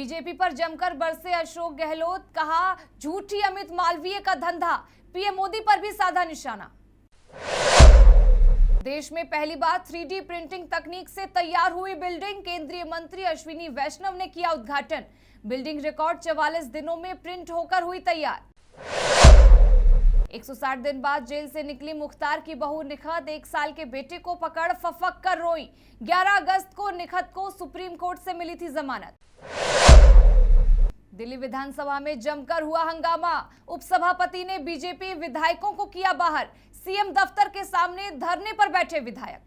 BJP पर जमकर बरसे अशोक गहलोत, कहा झूठी अमित मालवीय का धंधा, पीएम मोदी पर भी साधा निशाना। देश में पहली बार 3D प्रिंटिंग तकनीक से तैयार हुई बिल्डिंग, केंद्रीय मंत्री अश्विनी वैष्णव ने किया उद्घाटन। बिल्डिंग रिकॉर्ड 44 दिनों में प्रिंट होकर हुई तैयार। 160 दिन बाद जेल से निकली मुख्तार की बहू निखत, 1 साल के बेटे को पकड़ फफक कर रोई। 11 अगस्त को निखत को सुप्रीम कोर्ट से मिली थी जमानत। दिल्ली विधानसभा में जमकर हुआ हंगामा, उपसभापति ने बीजेपी विधायकों को किया बाहर, सीएम दफ्तर के सामने धरने पर बैठे विधायक।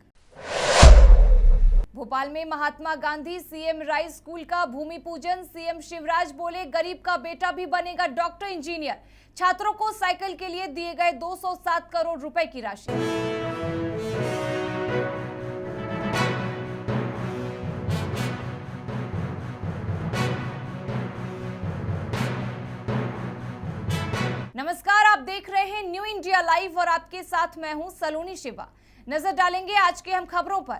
भोपाल में Mahatma Gandhi CM rice school का भूमि पूजन, सीएम शिवराज बोले गरीब का बेटा भी बनेगा डॉक्टर इंजीनियर। छात्रों को साइकिल के लिए दिए गए 207 करोड़ रुपए की राशि। नमस्कार, आप देख रहे हैं न्यू इंडिया लाइव और आपके साथ मैं हूं सलोनी शिवा। नजर डालेंगे आज के हम खबरों पर।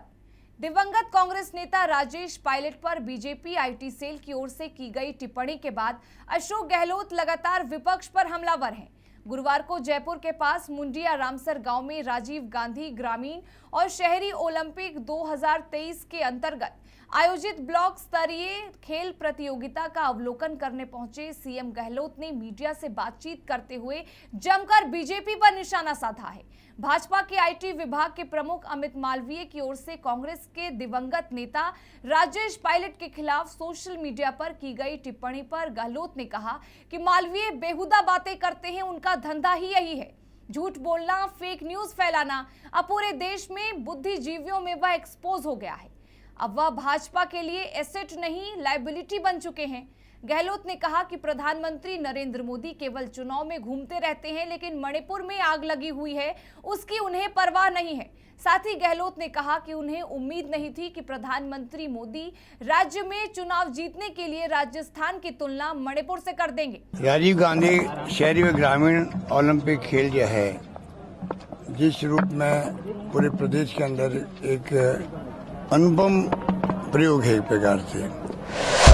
दिवंगत कांग्रेस नेता राजेश पायलट पर बीजेपी आईटी सेल की ओर से की गई टिप्पणी के बाद अशोक गहलोत लगातार विपक्ष पर हमलावर हैं। गुरुवार को जयपुर के पास मुंडिया रामसर गांव में राजीव गांधी ग्रामीण और शहरी ओलंपिक 2023 के अंतर्गत आयोजित ब्लॉक स्तरीय खेल प्रतियोगिता का अवलोकन करने पहुंचे सीएम गहलोत ने मीडिया से बातचीत करते हुए जमकर बीजेपी पर निशाना साधा है। भाजपा के आईटी विभाग के प्रमुख अमित मालवीय की ओर से कांग्रेस के दिवंगत नेता राजेश पायलट के खिलाफ सोशल मीडिया पर की गई टिप्पणी पर गहलोत ने कहा कि मालवीय बेहुदा बातें करते हैं, उनका धंधा ही यही है, झूठ बोलना, फेक न्यूज फैलाना। अब पूरे देश में बुद्धिजीवियों में वह एक्सपोज हो गया है। अब वह भाजपा के लिए एसेट नहीं लायबिलिटी बन चुके हैं। गहलोत ने कहा कि प्रधानमंत्री नरेंद्र मोदी केवल चुनाव में घूमते रहते हैं, लेकिन मणिपुर में आग लगी हुई है उसकी उन्हें परवाह नहीं है। साथ ही गहलोत ने कहा कि उन्हें उम्मीद नहीं थी कि प्रधानमंत्री मोदी राज्य में चुनाव जीतने के लिए राजस्थान की तुलना मणिपुर से कर देंगे। राजीव गांधी शहरी व ग्रामीण ओलंपिक खेल जो है, जिस रूप में पूरे प्रदेश के अंदर एक अनुपम प्रयोग है, एक प्रकार से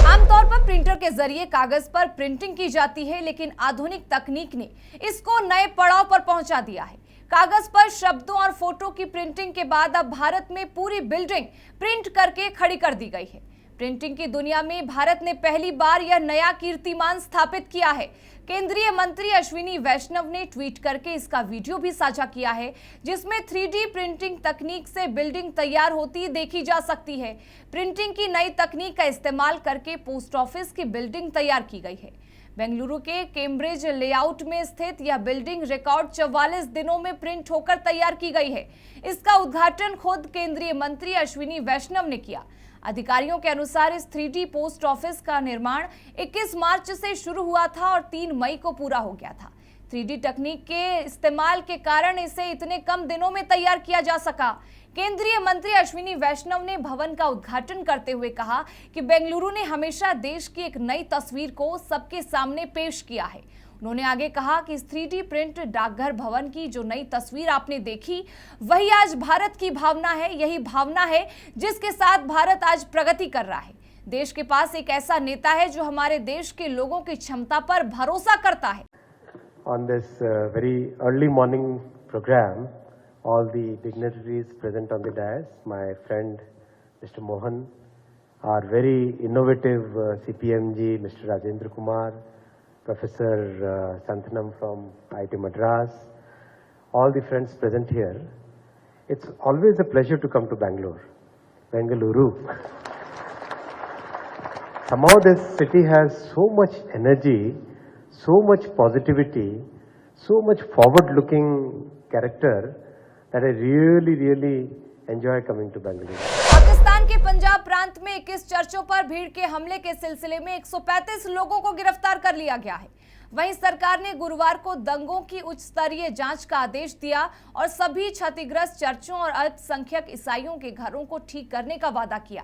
आमतौर पर प्रिंटर के जरिए कागज पर प्रिंटिंग की जाती है, लेकिन आधुनिक तकनीक ने इसको नए पड़ाव पर पहुंचा दिया है। कागज पर शब्दों और फोटो की प्रिंटिंग के बाद अब भारत में पूरी बिल्डिंग प्रिंट करके खड़ी कर दी गई है। प्रिंटिंग की दुनिया में भारत ने पहली बार यह नया कीर्तिमान स्थापित किया है। केंद्रीय मंत्री अश्विनी वैष्णव ने ट्वीट करके इसका वीडियो भी साझा किया है, जिसमें 3D प्रिंटिंग तकनीक से बिल्डिंग तैयार होती देखी जा सकती है। प्रिंटिंग की नई तकनीक का इस्तेमाल करके पोस्ट ऑफिस की बिल्डिंग तैयार की गई है। बेंगलुरु के कैम्ब्रिज लेआउट में स्थित यह बिल्डिंग रिकॉर्ड 44 दिनों में प्रिंट होकर तैयार की गई है। इसका उद्घाटन खुद केंद्रीय मंत्री अश्विनी वैष्णव ने किया। अधिकारियों के अनुसार इस 3D पोस्ट ऑफिस का निर्माण 21 मार्च से शुरू हुआ था और 3 मई को पूरा हो गया था। 3D तकनीक के इस्तेमाल के कारण इसे इतने कम दिनों में तैयार किया जा सका। केंद्रीय मंत्री अश्विनी वैष्णव ने भवन का उद्घाटन करते हुए कहा कि बेंगलुरु ने हमेशा देश की एक नई तस्वीर को सबके सामने पेश किया है। उन्होंने आगे कहा कि इस 3D प्रिंट डाकघर भवन की जो नई तस्वीर आपने देखी, वही आज भारत की भावना है। यही भावना है जिसके साथ भारत आज प्रगति कर रहा है। देश के पास एक ऐसा नेता है जो हमारे देश के लोगों की क्षमता पर भरोसा करता है। On this very early morning program, all the dignitaries present on the dais, my friend Mr. Mohan, our very innovative CPMG Mr. Rajendra Kumar, Professor Santhanam from IIT Madras, all the friends present here. It's always a pleasure to come to Bengaluru. Somehow this city has so much energy, so much positivity, so much forward-looking character that I really enjoy coming to Bengaluru. Pakistan के पंजाब प्रांत में 21 चर्चों पर भीड़ के हमले के सिलसिले में 135 लोगों को गिरफ्तार कर लिया गया है। वहीं सरकार ने गुरुवार को दंगों की उच्च स्तरीय जांच का आदेश दिया और सभी क्षतिग्रस्त चर्चों और अल्पसंख्यक ईसाइयों के घरों को ठीक करने का वादा किया।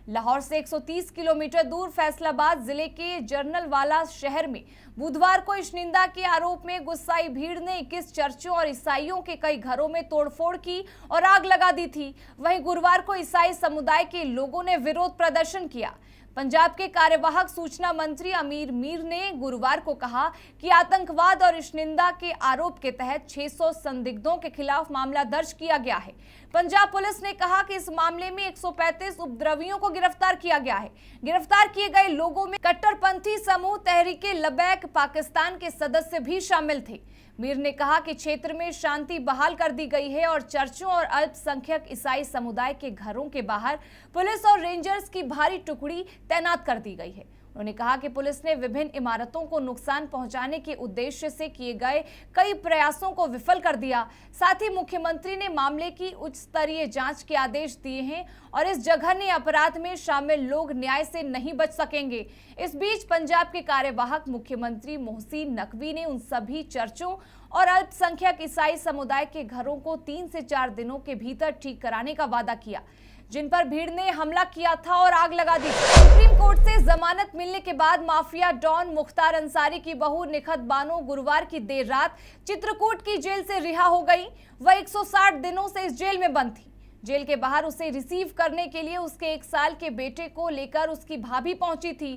लाहौर से 130 किलोमीटर दूर फैसलाबाद जिले के जरनलवाला शहर में बुधवार को इश्निंदा के आरोप में गुस्साई भीड़ ने 21 चर्चों और ईसाइयों के कई घरों में तोड़फोड़ की और आग लगा दी थी। वहीं गुरुवार को ईसाई समुदाय के लोगों ने विरोध प्रदर्शन किया। पंजाब के कार्यवाहक सूचना मंत्री अमीर मीर ने गुरुवार को कहा कि आतंकवाद और इश्निंदा के आरोप के तहत 600 संदिग्धों के खिलाफ मामला दर्ज किया गया है। पंजाब पुलिस ने कहा कि इस मामले में 135 उपद्रवियों को गिरफ्तार किया गया है। गिरफ्तार किए गए लोगों में कट्टरपंथी समूह तहरीके लबैक पाकिस्तान के सदस्य भी शामिल थे। मीर ने कहा कि क्षेत्र में शांति बहाल कर दी गई है और चर्चों और अल्पसंख्यक ईसाई समुदाय के घरों के बाहर पुलिस और रेंजर्स की भारी टुकड़ी तैनात कर दी गई है। उन्होंने कहा कि पुलिस ने विभिन्न इमारतों को नुकसान पहुंचाने के उद्देश्य से किए गए कई प्रयासों को विफल कर दिया। साथ ही मुख्यमंत्री ने मामले की उच्च स्तरीय जांच के आदेश दिए हैं और इस जघन्य अपराध में शामिल लोग न्याय से नहीं बच सकेंगे। इस बीच पंजाब के कार्यवाहक मुख्यमंत्री मोहसिन नकवी ने उन सभी चर्चों और अल्पसंख्यक ईसाई समुदाय के घरों को 3 से 4 दिनों के भीतर ठीक कराने का वादा किया, जिन पर भीड़ ने हमला किया था और आग लगा दी। सुप्रीम कोर्ट से जमानत मिलने के बाद माफिया डॉन मुख्तार अंसारी की बहू निखत बानो गुरुवार की देर रात चित्रकूट की जेल से रिहा हो गई। वह 160 दिनों से इस जेल में बंद थी। जेल के बाहर उसे रिसीव करने के लिए उसके 1 साल के बेटे को लेकर उसकी भाभी पहुंची थी।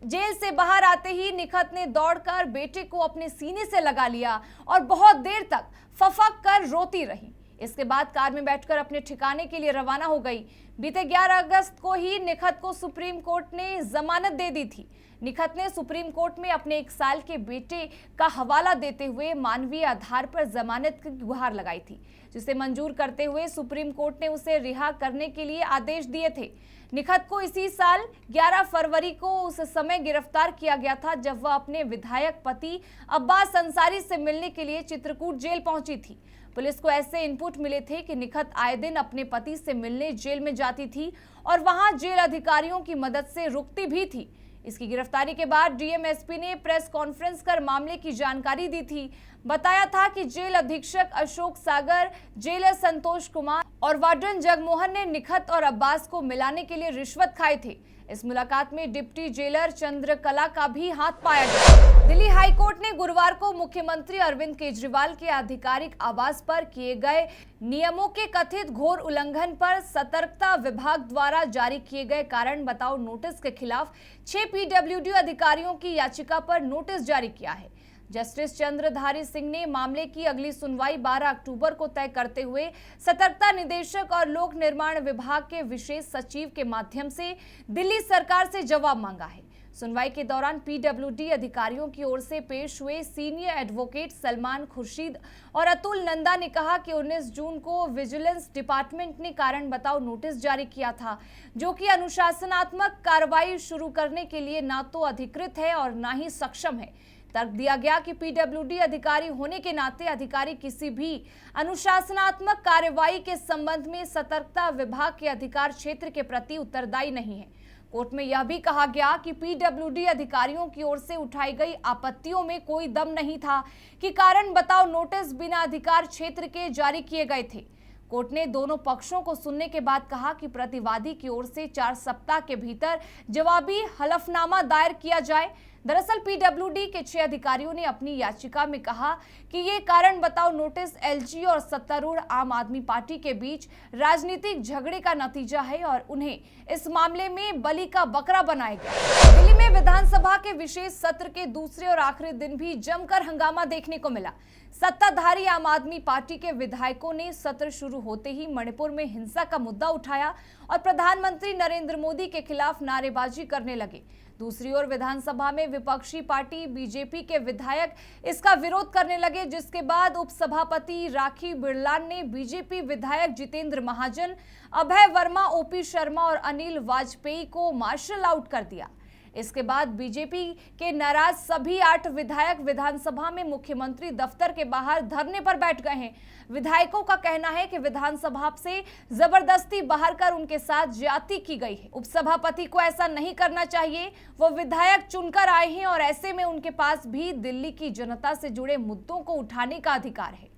जेल से बाहर आते ही निखत ने दौड़कर बेटे को अपने सीने से लगा लिया और बहुत देर तक फफक कर रोती रही। इसके बाद कार में बैठकर अपने ठिकाने के लिए रवाना हो गई। बीते 11 अगस्त को ही निखत को सुप्रीम कोर्ट ने जमानत दे दी थी। निखत ने सुप्रीम कोर्ट में अपने 1 साल के बेटे का हवाला देते हुए मानवीय आधार पर जमानत की गुहार लगाई थी, जिसे मंजूर करते हुए सुप्रीम कोर्ट ने उसे रिहा करने के लिए आदेश दिए थे। निखत को इसी साल 11 फरवरी को उस समय गिरफ्तार किया गया था जब वह अपने विधायक पति अब्बास अंसारी से मिलने के लिए चित्रकूट जेल पहुंची थी। पुलिस को ऐसे इनपुट मिले थे कि निखत आए दिन अपने पति से मिलने जेल में जाती थी और वहां जेल अधिकारियों की मदद से रुकती भी थी। इसकी गिरफ्तारी के बाद डीएमएसपी ने प्रेस कॉन्फ्रेंस कर मामले की जानकारी दी थी। बताया था कि जेल अधीक्षक अशोक सागर, जेलर संतोष कुमार और वार्डन जगमोहन ने निखत और अब्बास को मिलाने के लिए रिश्वत खाए थे। इस मुलाकात में डिप्टी जेलर चंद्रकला का भी हाथ पाया गया। दिल्ली हाईकोर्ट ने गुरुवार को मुख्यमंत्री अरविंद केजरीवाल के आधिकारिक आवास पर किए गए नियमों के कथित घोर उल्लंघन पर सतर्कता विभाग द्वारा जारी किए गए कारण बताओ नोटिस के खिलाफ 6 पीडब्ल्यूडी अधिकारियों की याचिका पर नोटिस जारी किया है। जस्टिस चंद्रधारी सिंह ने मामले की अगली सुनवाई 12 अक्टूबर को तय करते हुए सतर्कता निदेशक और लोक निर्माण विभाग के विशेष सचिव के माध्यम से दिल्ली सरकार से जवाब मांगा है। सुनवाई के दौरान पीडब्ल्यूडी अधिकारियों की ओर से पेश हुए सीनियर एडवोकेट सलमान खुर्शीद और अतुल नंदा ने कहा कि 19 जून को विजिलेंस डिपार्टमेंट ने कारण बताओ नोटिस जारी किया था, जो कि अनुशासनात्मक कार्रवाई शुरू करने के लिए ना तो अधिकृत है और ना ही सक्षम है। तर्क दिया गया कि पीडब्ल्यूडी अधिकारी होने के नाते अधिकारी किसी भी अनुशासनात्मक कार्रवाई के संबंध में सतर्कता विभाग के अधिकार क्षेत्र के प्रति उत्तरदायी नहीं है। कोर्ट में यह भी कहा गया कि पीडब्ल्यूडी अधिकारियों की ओर से उठाई गई आपत्तियों में कोई दम नहीं था कि कारण बताओ नोटिस बिना अधिकार क्षेत्र के जारी किए गए थे। कोर्ट ने दोनों पक्षों को सुनने के बाद कहा कि प्रतिवादी की ओर से 4 सप्ताह के भीतर जवाबी हलफनामा दायर किया जाए। दरअसल पीडब्ल्यूडी के 6 अधिकारियों ने अपनी याचिका में कहा कि ये कारण बताओ नोटिस एलजी और सत्तारूढ़ आम आदमी पार्टी के बीच राजनीतिक झगड़े का नतीजा है और उन्हें इस मामले में बलि का बकरा बनाया गया। दिल्ली में विधानसभा के विशेष सत्र के दूसरे और आखिरी दिन भी जमकर हंगामा देखने को मिला। सत्ताधारी आम आदमी पार्टी के विधायकों ने सत्र शुरू होते ही मणिपुर में हिंसा का मुद्दा उठाया और प्रधानमंत्री नरेंद्र मोदी के खिलाफ नारेबाजी करने लगे। दूसरी ओर विधानसभा में विपक्षी पार्टी बीजेपी के विधायक इसका विरोध करने लगे, जिसके बाद उपसभापति राखी बिरलान ने बीजेपी विधायक जितेंद्र महाजन, अभय वर्मा, ओपी शर्मा और अनिल वाजपेयी को मार्शल आउट कर दिया। इसके बाद बीजेपी के नाराज सभी 8 विधायक विधानसभा में मुख्यमंत्री दफ्तर के बाहर धरने पर बैठ गए हैं। विधायकों का कहना है कि विधानसभा से जबरदस्ती बाहर कर उनके साथ ज्यादती की गई है। उपसभापति को ऐसा नहीं करना चाहिए। वो विधायक चुनकर आए हैं और ऐसे में उनके पास भी दिल्ली की जनता से जुड़े मुद्दों को उठाने का अधिकार है।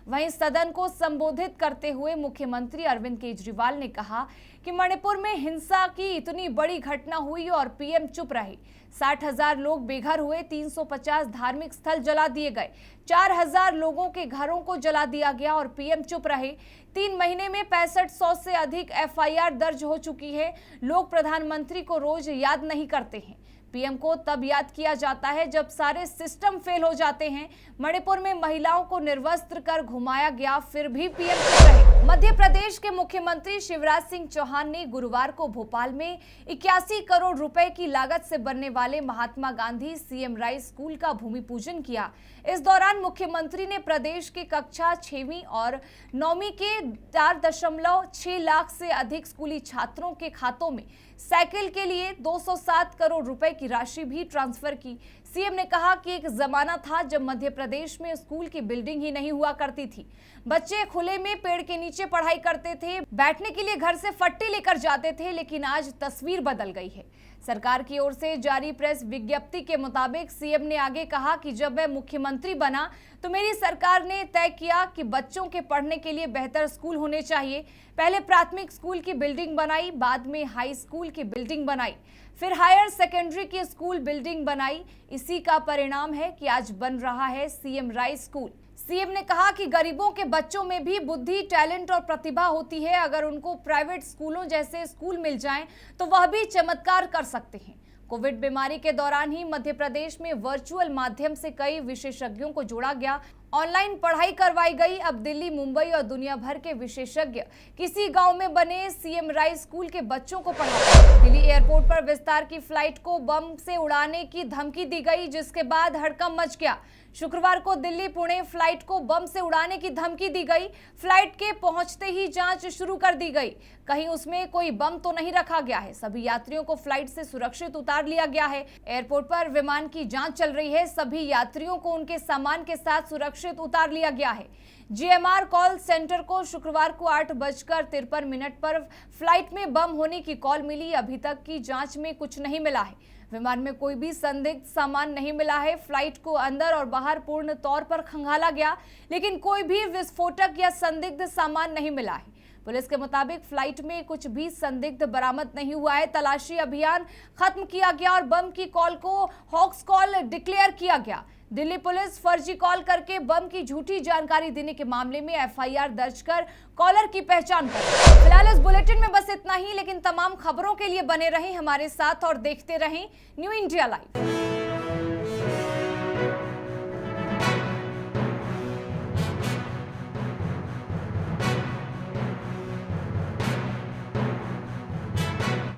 वहीं सदन को संबोधित करते हुए मुख्यमंत्री अरविंद केजरीवाल ने कहा कि मणिपुर में हिंसा की इतनी बड़ी घटना हुई और पीएम चुप रहे। 60,000 लोग बेघर हुए, 350 धार्मिक स्थल जला दिए गए, 4,000 लोगों के घरों को जला दिया गया और पीएम चुप रहे। 3 महीने में 6500 से अधिक एफआईआर दर्ज हो चुकी है। लोग प्रधानमंत्री को रोज याद नहीं करते हैं, पीएम को तब याद किया जाता है जब सारे सिस्टम फेल हो जाते हैं। मणिपुर में महिलाओं को निर्वस्त्र कर घुमाया गया, फिर भी पीएम चुप रहे। मध्य प्रदेश के मुख्यमंत्री शिवराज सिंह चौहान ने गुरुवार को भोपाल में 81 करोड़ रुपए की लागत से बनने वाले Mahatma Gandhi CM rice school का भूमि पूजन किया। इस दौरान मुख्यमंत्री ने प्रदेश के कक्षा 6वीं और 9वीं के 4.6 लाख से अधिक स्कूली छात्रों के खातों में साइकिल के लिए 207 करोड़ रुपए की राशि भी ट्रांसफर की। सीएम ने कहा कि एक जमाना था जब मध्य प्रदेश में स्कूल की बिल्डिंग ही नहीं हुआ करती थी, बच्चे खुले में पेड़ के नीचे पढ़ाई करते थे, बैठने के लिए घर से फट्टी लेकर जाते थे, लेकिन आज तस्वीर बदल गई है। सरकार की ओर से जारी प्रेस विज्ञप्ति के मुताबिक सीएम ने आगे कहा कि जब मैं मुख्यमंत्री बना तो मेरी सरकार ने तय किया कि बच्चों के पढ़ने के लिए बेहतर स्कूल होने चाहिए। पहले प्राथमिक स्कूल की बिल्डिंग बनाई, बाद में हाई स्कूल की बिल्डिंग बनाई, फिर हायर सेकेंडरी की स्कूल बिल्डिंग बनाई। इसी का परिणाम है कि आज बन रहा है सीएम राइस स्कूल। सीएम ने कहा कि गरीबों के बच्चों में भी बुद्धि, टैलेंट और प्रतिभा होती है। अगर उनको प्राइवेट स्कूलों जैसे स्कूल मिल जाएं तो वह भी चमत्कार कर सकते हैं। कोविड बीमारी के दौरान ही मध्य प्रदेश में वर्चुअल माध्यम से कई विशेषज्ञों को जोड़ा गया, ऑनलाइन पढ़ाई करवाई गई। अब दिल्ली, मुंबई और दुनिया भर के विशेषज्ञ किसी गांव में बने सीएम राइस स्कूल के बच्चों को पढ़ाते हैं। दिल्ली एयरपोर्ट पर विस्तार की फ्लाइट को बम से उड़ाने की धमकी दी गई, जिसके बाद हड़कंप मच गया। शुक्रवार को दिल्ली पुणे फ्लाइट को बम से उड़ाने की धमकी दी गई। फ्लाइट के पहुंचते ही जांच शुरू कर दी गई, कहीं उसमें कोई बम तो नहीं रखा गया है। सभी यात्रियों को फ्लाइट से सुरक्षित उतार लिया गया है। एयरपोर्ट पर विमान की जांच चल रही है। सभी यात्रियों को उनके सामान के साथ सुरक्षित उतार लिया गया है। जीएमआर कॉल सेंटर को शुक्रवार को 8:53 पर फ्लाइट में बम होने की कॉल मिली। अभी तक की जांच में कुछ नहीं मिला है। विमान में कोई भी संदिग्ध सामान नहीं मिला है। फ्लाइट को अंदर और बाहर पूर्ण तौर पर खंगाला गया, लेकिन कोई भी विस्फोटक या संदिग्ध सामान नहीं मिला है। पुलिस के मुताबिक फ्लाइट में कुछ भी संदिग्ध बरामद नहीं हुआ है। तलाशी अभियान खत्म किया गया और बम की कॉल को हॉक्स कॉल डिक्लेयर किया गया। दिल्ली पुलिस फर्जी कॉल करके बम की झूठी जानकारी देने के मामले में एफआईआर दर्ज कर कॉलर की पहचान कर। फिलहाल इस बुलेटिन में बस इतना ही, लेकिन तमाम खबरों के लिए बने रहें हमारे साथ और देखते रहें न्यू इंडिया लाइव।